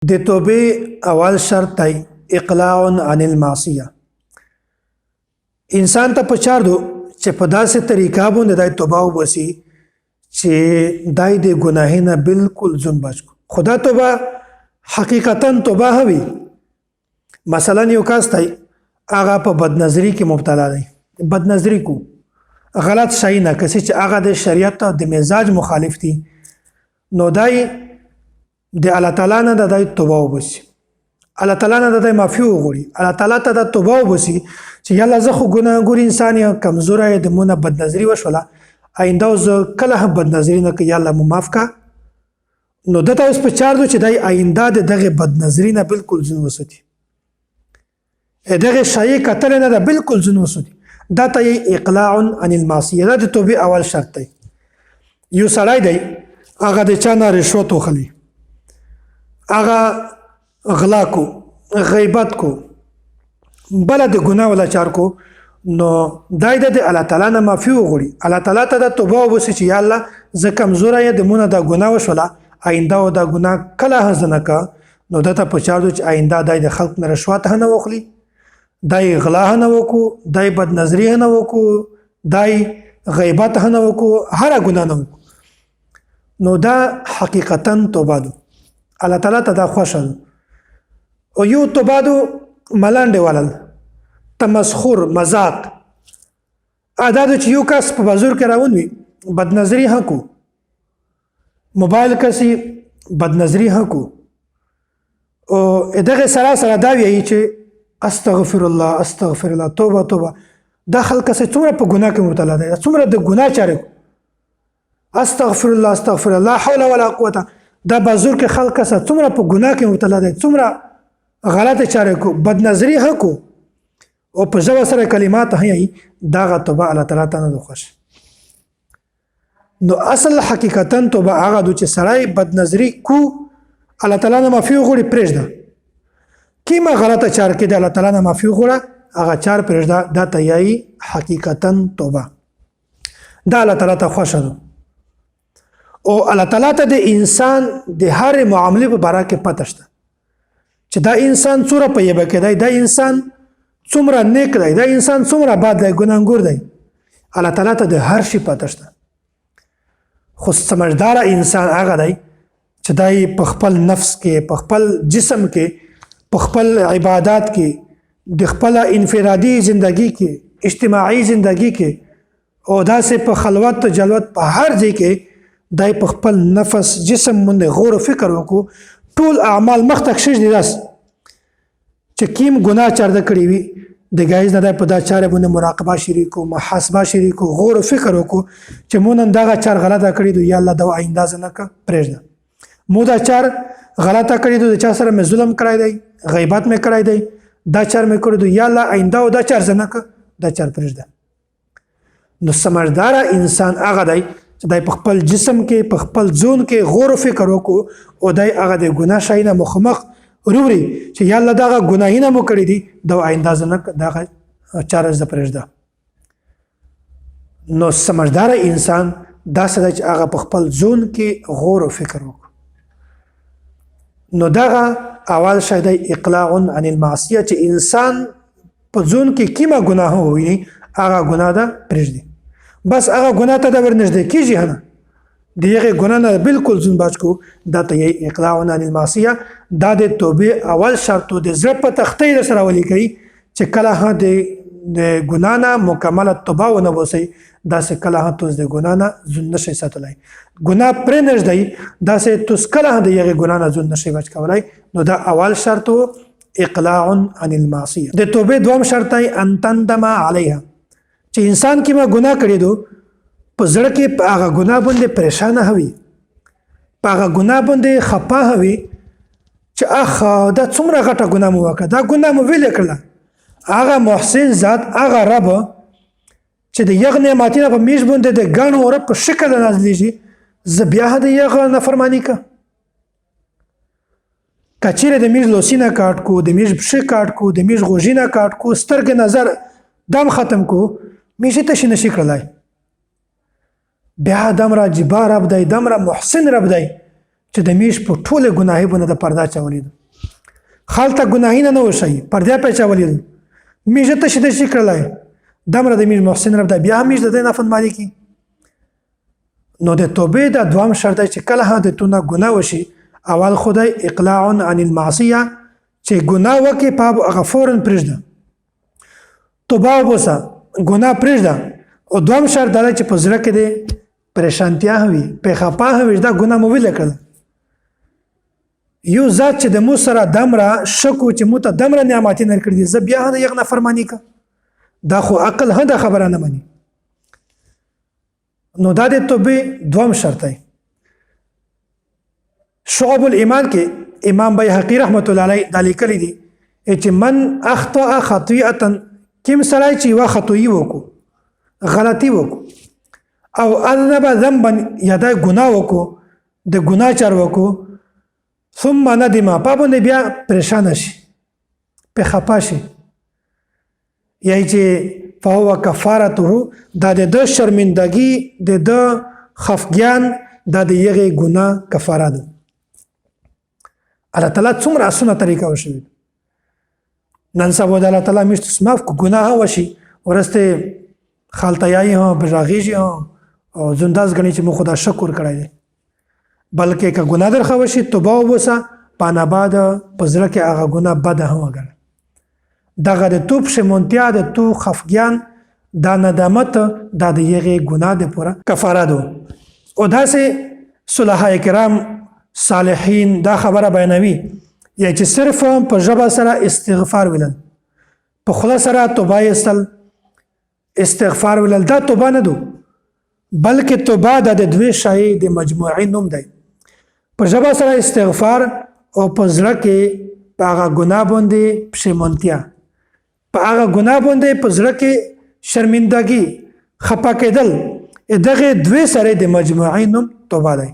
د توبې اول شرط دی اقلاع عن المعصیه. انسان ته پچار دو چې په داسې طریقه باندې دای توبه وباسي چې دای د ګناه نه بالکل ځون بچ کو. خدا توبه حقیقتا توبه هوي. مثلا یو کس دی هغه په بدنظری کې مبتلا دی، بدنظری کو غلط شي نه کسي چې هغه د شریعت او د مزاج مخالف دي، نو دای د الله تعالی نه د توبه وباسي، الله تعالی نه د معافي وغوړي، الله تعالی ته د توبه وباسي چې یاله زه خو ګناهګور انسان یم، کمزوری یم، د مونږ بدنظري وشوله، آینده زه کله هم بدنظري نه کوم، یاله مو معاف کا. نو دته اوس په چار دو چې د آینده د دغه بدنظري نه بالکل ځون وساتي، دغه شی کتل نه د بالکل ځون وساتي. دا ته اقلاع عن المعصیه، دا د توبې اول شرط دی. یو سړی دی هغه د چا نه رشوت وخلی، هغه غلا کو، غیبت کو، بل د ګناه ولا چار کو، نو دای د الله تعالی نه معافي وغوړي، الله تعالی ته د توبه وباسي چې یا الله زه کمزوری یم، د مونږ د ګناه وشوله، آینده او د ګناه کله هزه نه کا. نو دته په چار دو چې آینده دای د خلق نه رشوت نه واخلي، دای غلا نه وکړو، دای بدنظري نه وکړو، دای غیبت نه وکړو، هر ګناه نه وکړو. نو دا حقیقتا توبه ده، الله تعالی ته دا خوښه ده. او یو توبه ده ملانډې ولل، تمسخر، مذاق. دا ده چې یو کس په بازار کې راون وي، بدنظري هم کو، موبایل کسي بدنظري هم کو، او دغه سره سره دا وایي چې استغفر الله استغفر الله، توبه توبه. دا خلک څه څومره په ګناه کې مبتلا دي، څومره د ګناه چارې کو، استغفر الله استغفر الله، لا حول ولا قوه. دا بازار کې خلک څه څومره په ګناه کې مبتلا دي، څومره غلطه چارې کو، بدنظري هم کو، او په ژبه سره کلمات هي، دا توبه الله تعالی ته نه خوښ. نو اصل حقیقتا توبه هغه د چې سړی بدنظري کو، الله تعالی نه معافي وغوړي، پرېږده. کیما غلطه چار کې د الله تعالی نه معافي وغوړه، هغه چار پرېږده، دا ته یایي حقیقتا توبه. دا الله تعالی ته خوښه ده. او الله تعالی ته د انسان د هر معاملې په باره کې پته شته چې دا انسان څومره په یبه کې دی، دا انسان څومره نیک دی، دا انسان څومره بد دی، ګناهګور دی. الله تعالی ته د هر شي پته شته. خو سمجدار انسان هغه دی چې دای په خپل نفس کې، په خپل جسم کې، په خپل عبادت کې، د خپل انفرادي زندگی کې، اجتماعي زندگی کې، او داسې په خلوت جلوت په هر ځای کې دای په خپل نفس جسم باندې غور او فکر وکړو. ټول اعمال مخته کښږ دي، داس چې کیم ګناه چارده کړی وي د ګایز نه په دا چارې باندې مراقبه شریکو، محاسبه شریکو، غور او فکر وکړو چې مونږ نن دغه چار غلطه کړی دی، یا الله دا آینده زه نه کا پرېږده. مو دا چار غلطه کړی دی، د چا سره مې ظلم کړی دی، غیبت مې کړی دی، دا چار مې کړی دی، یا الله آینده او دا چار زه نه کا، دا چار پرېږده. نو سمجدار انسان هغه دی چې دای په خپل جسم کې، په خپل ځون کې غور او فکر وکړو، او دای هغه د ګناه شي نه مخامخ وروړي چې یا الله دغه ګناهونه مو کړی دي، دا آینده زه نه دغه چاره زه پرېږده. نو سمجدار انسان داسې دی چې هغه په خپل ځون کې غور او فکر وکړو. نو دغه اول شی دی اقلاع عن المعصیه، چې انسان په ځون کې کیمه ګناه وویني، هغه ګناه ده پرېږدي، بس هغه ګناه ته د ورنږدې کېږي نه، د هغې ګناه نه بالکل ځون بچ کو. دا ته یې اقلاع عن المعصیه. دا د توبې اول شرط د زړه په تختې در سره ولیکئ چې کله ها د ګناه نه مکمله توبه ونه باسئ، داسې کله ها توس د ګناه نه ځون نشئ ساتلی، ګناه پرېنږدئ، داسې توس کله ها د هغې ګناه نه ځون نشئ بچ کولی. نو دا اول شرط و اقلاع عن المعصیه. د توبې دوم شرط دی ان تندم علیها، چې انسان کې ما ګناه کړی دو، په زړه کې په هغه ګناه باندې پریشانه هوي، په هغه ګناه باندې خپه هوي چې اخ دا څومره غټه ګناه مو وکړه، دا ګناه مو ویلې کړله. هغه محسن ذات، هغه رب چې د یغ نعمتونه په میژ باندې د ګڼ رب په شکل نازلیږي، زه بیا د یغ نافرماني که کچیرې د میژ لوسینه کاټ کو، د میژ پښې کاټ کو، د میژ غوږینه کاټ کو، سترګې نظر دم ختم کو، میژې ته شي نشي کړلی. بیا دمره جبار رب دی، دمره محسن رب دی چې د میش په ټوله ګناهي باندې د پردا چولې خالته ګناهي نه وشي پردا په چولې میشه ته شته شي کړلای دمر د میش محسن رب د بیا میش د نه فن مالي کی نو د توبې د دوام شرط چې کله هدا تونه ګناه وشي اول خدای اقلاع عن المعصيه چې ګناه وکي په غفورن پرېږده توبه وباسه ګناه پرېږده او دوام شرط دا چې په زړه کې د پریشانتیا وي په خپه وي دا ګناه مو ویل کړل یو ذات چې د مو سره دمره شکو چې مو ته دمره نعمت نه کړی ز بیا نه یو نه فرمانی کا دا خو عقل هدا خبره نه مانی نو دا د توبې دوام شرط دی شعب الایمان کې امام بیهقی رحمت الله علیه د لیکلی دی چې من اخطا خطیئه کیم سړی چې وا خطوی وکړو غلطی وکړو او اذنب ذنبا یدا ګناه وکړو د ګناه چار وکړو ثم ندم پابند بیا پریشان شي په خپه شي یای چې فهو کفارته دا د شرمندگی د خفګیان دا د یغه ګناه کفاره ده الله تعالی څومره اسانه طریقه وشوي نن سبا د الله تعالی مشت سماف کو ګناه وشي ورسته خالتیای ها بجاغیږي او زنداز غني چې مو خدا شکر کړای دی بلکې که ګناه در خوشي توبه وباسه پانا بعد پزړه کې هغه ګناه بد هم وګڼه دغه د توپ شمونتیا د تو خفګیان دا ندامت دا د یغه ګناه د پوره کفاره ده او داسې صلحای کرام صالحین دا خبره بیانوي یا چې صرف په ژبه سره استغفار ویل په خلا سره توبه استل استغفار ویل دا توبه نه ده بلکې توبه د دوی شای د مجموعي نوم دی په ژبه سره استغفار او په زړه کې په هغه ګناه باندې پښیمانتیا په هغه ګناه باندې په زړه کې شرمندګي خپه کېدل دغه دوی سره د مجموعي نوم توبه دی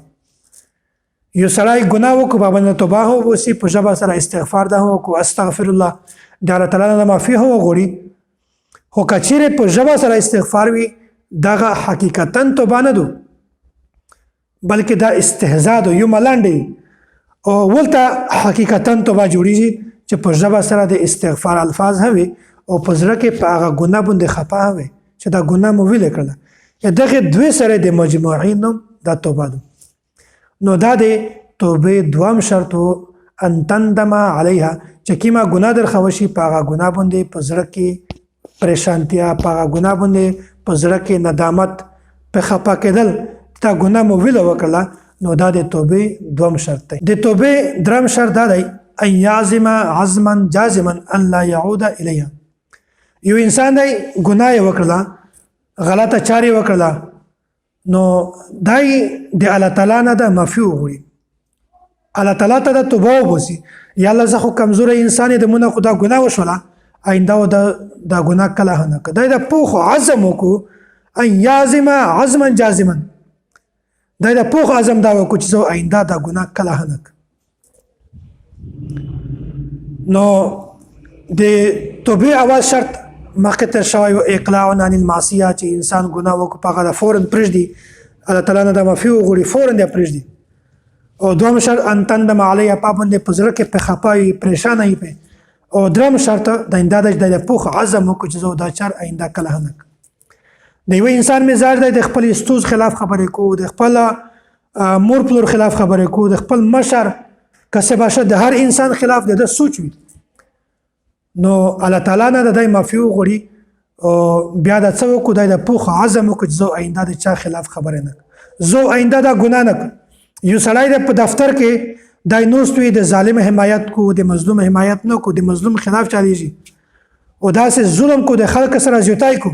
یو سړی ګناه وکړي په باندې توبه هو وسی په ژبه سره استغفار ده او استغفر الله د الله تعالی نه معافي هو غوړي هو کچېره په ژبه سره استغفار وي دغه حقیقتا توبه نه ده بلکې دا استهزاء ده یو ملانډي او ولته حقیقتا توبه جوړیږي چې په ژبه سره د استغفار الفاظ هوي او په زړه کې په هغه ګناه باندې خپه هوي چې دا ګناه مو ویل کړل دغه دوی سره د مجموعین دا توبه ده نو دا د توبې دوام شرط ان تندم علیها چې کیما ګناه در خوشي په هغه ګناه باندې په زړه کې پریشانتیا په هغه ګناه باندې په زړه کې ندامت په خپه کېدل تا ګناه مو ویل وکړه نو دا د توبې دوم شرط دی د توبې درم شرط دا دی ان یعزم عزما جازما ان لا يعود الیها یو انسان دی ګناه وکړه غلطه چاري وکړه نو دای د الله تعالی نه د معفو غوړي الله تعالی ته د توبه وبسي یا الله زه خو کمزور انسان د مونږ خدا ګناه وشوله آینده دا ګناه کله نه کړه د پوخ عزم وکړو ان یعزم عزما جازما د پوخ عزم دا وکړو چې زه آینده دا ګناه کله نه کړم نو د توبې اول شرط مخکې تر شوی او اقلاع عن المعصیه چې انسان ګناه وکړي په هغه فورا پرېږدي الله تعالی نه د معافي وغواړي فورا دې پرېږدي او دوم شرط ان تندم علیه پابند په زړه کې په خپای پریشان ای په او درم شرط د انداز د پوخ عزم وکړي چې زه دا چار آینده کله نه د یو انسان مزاج د خپل استوز خلاف خبرې کو د خپل مور پلور خلاف خبرې کو د خپل مشر کسب باشه د هر انسان خلاف د سوچ وي نو الله تعالی نه د معافي وغوړي او بیا د څو کو د پوخ عزم وکړي زه آینده د چا خلاف خبرې نه زه آینده دا ګناه نه یو سړی په دفتر کې د نوستوي د ظالم حمایت کو د مظلوم حمایت نه کو د مظلوم خلاف چاليږي او داسې ظلم کو د خلک سره زیاتای کو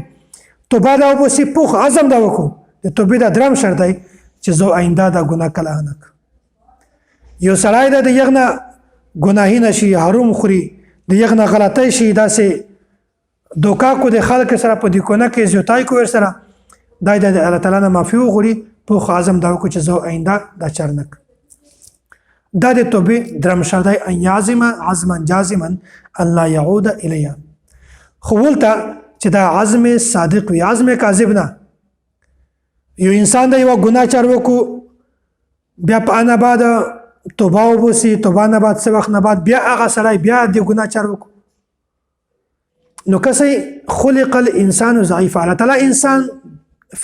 توبه دا وبسي پوخ عزم دا وکړو د توبې د درم شرط دی چې زه آینده دا ګناه کله نه یو سړی د یغنه ګناهی نشي حرام خوري د یغنه غلطی شي داسې دوکا کو د خلک سره په دکونه کې زیاتای کو ور سره د الله تعالی نه معافي وغوړي پوخ عزم دا وکړو چې زه آینده دا چرنک دا د توبې درم شرط دی ان یعزم عزما جازما ان لا يعود الیها خو ولته چې دا عزم صادق وي عزم کاذب نه یو انسان د یو ګناه چار وکړو بیا په انا بعد توبه وباسي، توبه نه بعد څه وخت نه بعد بیا هغه سړی بیا د ګناه چار وکړو. نو کسې خلق الانسان ضعیف، الله تعالی انسان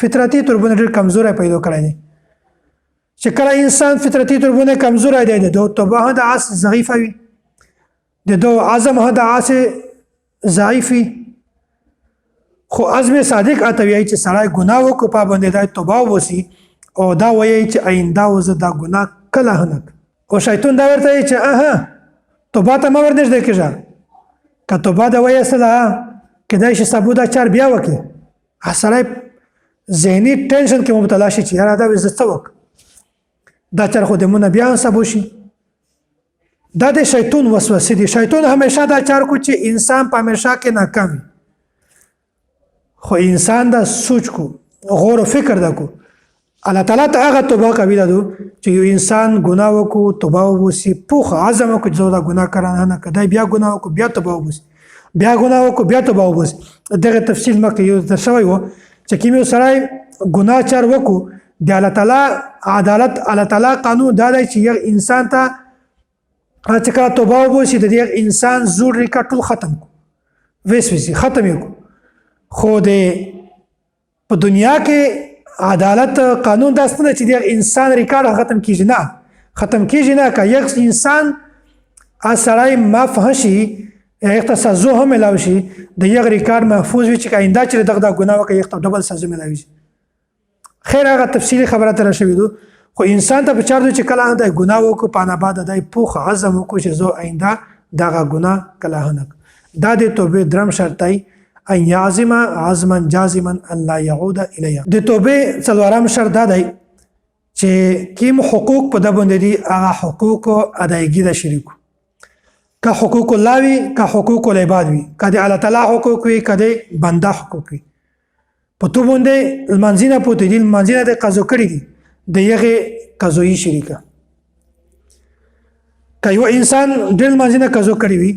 فطرتي طور باندې ډېر کمزوری پیدا کړی دی. چې کله انسان فطرتي طور باندې کمزوری دی د توبه هم د عاص ضعیفه وي، د دو عزم هم د عاص ضعیف وي. خو عزم صادق اته وایي چې سړی ګناه وکړو په باندې دا توبه وباسي او دا وایي چې آینده وزه دا ګناه کله هم. او شیطان دا ورته وایي چې توبه ته مه ورنږدې کېږه، که توبه د وایستله کیدای شي سبو دا چار بیا وکړي. سړی ذهني ټینشن کې مبتلا شي چې یاره دا زه څه وکړم، دا چار خو د مونه بیا هم سبو شي. دا د شیطان وسوسې دي. شیطان همیشه دا چار کو چې انسان په همیشه کې ناکام وي، خو انسان دا سوچ کو غور و فکر دا کو الله تعالی ته هغه توبه قبیله دو چې یو انسان ګناه وکړو توبه وباسي، پوخ عزم وکړي چې دا ګناه کړه نه کدی بیا ګناه وکړو بیا توبه وباسي، بیا ګناه وکړو بیا توبه وباسي. دغه تفصیل مکه یو در شوی و چې کوم یو سړی ګناه چار وکړو د الله تعالی عدالت الله تعالی قانون دا دی چې یو انسان ته چې کله توبه وباسي د دې انسان زور ریکارډ ټول ختم کو ویس ختم یې کو. خو د په دنیا کې عدالت قانون داسته نه چې د انسان ریکارډ ختم کیږي، نه ختم کیږي نه. که یک انسان سړی معاف شي یو سزا هم ملاوي شي د یو ریکارډ محفوظ وي چې آینده چې دغه ګناه وکړي یو ډبل سزا ملاوي شي. خیر هغه تفصیلی خبره تر شوی دو. خو انسان ته په چار دو چې کله د ګناه وکړو په نه بعد د پوخ عزم وکړو چې زه آینده دغه ګناه کله نه. دا د توبې درم شرط دی ان یعزم عزما جازما ان لا يعود الیه. د توبې څلورم شرط دا دی چې کوم حقوق په د باندې دي هغه حقوق ادایګي د شریکو، که حقوق الله وي که حقوق العباد وي، که د الله تعالی حقوق وي که د بنده حقوق وي. په تو باندې المنځنه پوت دي المنځنه د قضا کړی دي د یغه قضایي شریکه. که یو انسان ډېر منځنه قضا کړی وي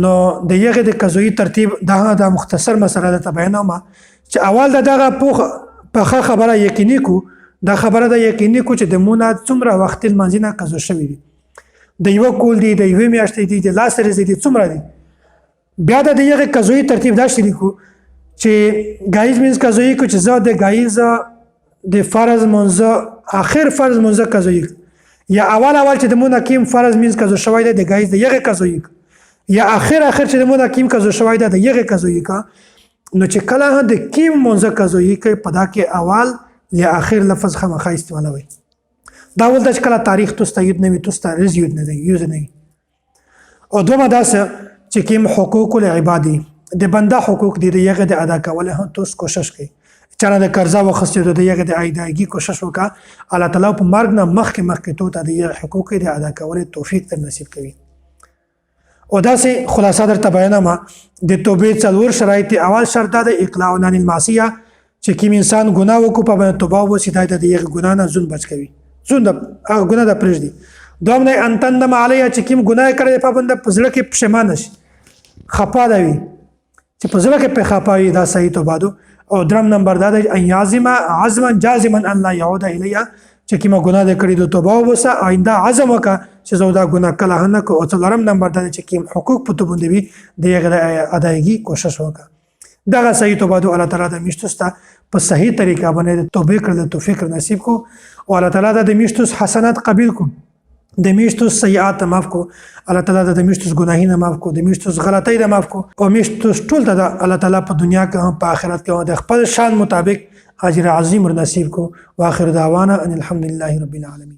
نو د یغه د قضایي ترتیب دا د مختصر مسله ته بیانوم چې اول دغه په خبره یقیني کو، دا خبره د یقیني کو چې د مونږ څومره وخت المنځنه قضا شوی دی، د یو کول دی د یو میاشتې دی د لاس رزي دی څومره دی. بیا د یغه قضایي ترتیب دا شریکو چې غایز مینز قضایي کو چې زه د غایز د فرض منځ اخر فرض منځ قضایي یا اول چې د مونږ کیم فرض مینز قضا شوی دی د غایز د یغه قضایي یا اخر چې د مونږ کیم قضا شوی دی د یغه قضایي کا. نو چې کله د کیم منځ قضایي کې پدا کې اول یا اخر لفظ خامخا استعمالوي. دا ول د کله تاریخ تو استید نه وي تو استریز یود نه دی یوز نه. او دومره داسه چې کوم حقوق العبادی د بنده حقوق دي د یغه د ادا کول هم توس کوشش کوي. چانه د قرضه وخصته د یغه د ادایګي کوشش وکا الله تعالی په مرګ نه مخکې تو ته د حقوق د ادا کول توفیق تر نصیب کوي. او داسې خلاصه در بیانوم د توبې څلور شرایط. اول شرط د اقلاع عن المعصیه چې کوم انسان ګناه وکړي په باندې توبه وکړي د یغه ګناه نه ځون بچ کوي، ځون د هغه ګناه د پرېږدي. دوم نه ان تندم علیه چې کوم ګناه کړی په باندې پزړه کې پښیمانه شي خپه دی چې پزړه کې په خپه وي دا صحیح توبه ده. او درم نمبر دا دی ان یعزم عزما جازما ان لا يعود الیه چې کوم ګناه د کړی د توبه وباسه آینده عزم وکړه چې زه دا ګناه کله نه کوم. او څلورم نمبر دا چې کوم حقوق په تو باندې وي د یغه ادایګي کوشش وکړه. دغه صحیح توبه د الله تعالی د میشتوستا په صحیح طریقه باندې توبه کړل توفیق نصیب کو. او الله تعالی د میشتوس حسنات قبول کو، د میشتوس سیئات معاف کو، الله تعالی د میشتوس ګناهونه معاف کو، د میشتوس غلطۍ د معاف کو. او میشتوس ټول ته الله تعالی په دنیا کې هم په آخرت کې د خپل شان مطابق اجر عظیم نصیب کو. واخر دعوانا ان الحمد لله رب العالمین.